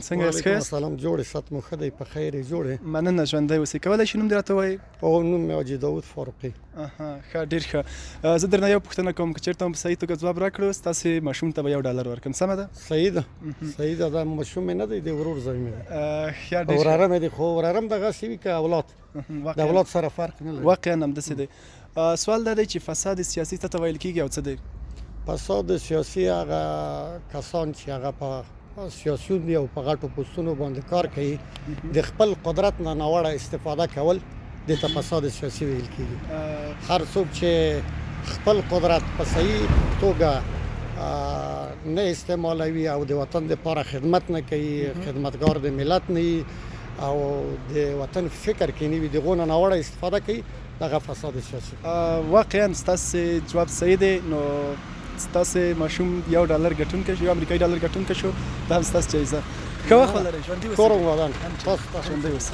څنګه یاست ښه یاست؟ سلام جوړ یې ست مو ښه دی په خیر یې جوړ یې مننه ژوندی اوسئ کولی شي نوم دې راته ووایي؟ او نوم مې حاجي داود فاروقي ښه ډېر ښه زه درنه یو پوښتنه کوم که چېرته مو په صحیح توګه ځواب راکړو ستاسې ماشوم ته به $1 ورکړم سمه ده؟ صحیح ده دا ماشوم مې نه دی د ورور زوی مې دی ښه ډېر وراره مې دی خو وراره هم دغسې وي که اولاد د اولاد سره فرق نه لري واقعا همداسې دی سوال دا دی چې فساد سیاسي څه ته ویل کېږي او څه دی؟ فساد سیاسي هغه کسان چې هغه په سیاسیون دي او په غټو پوستونو باندې کار کوي د خپل قدرت نه ناوړه استفاده کول دې ته فساد سیاسي ویل کېږي هر څوک چې خپل قدرت په صحیح توګه نه استعمالوي او د وطن لپاره خدمت نه کوي خدمتګار د ملت نه وي او د وطن فکر کې نه وي دغه نه ناوړه استفاده کوي دغه فساد سیاسي واقعا ستاسې جواب صحیح دی نو ستاسې ماشوم $1 ګټونکی شو یو امریکایي ډالر ګټونکی شو دا هم ستاسې جایزه ښه وخت ولرئ ژوندي اوسئ کور ودان ژوندي اوسئ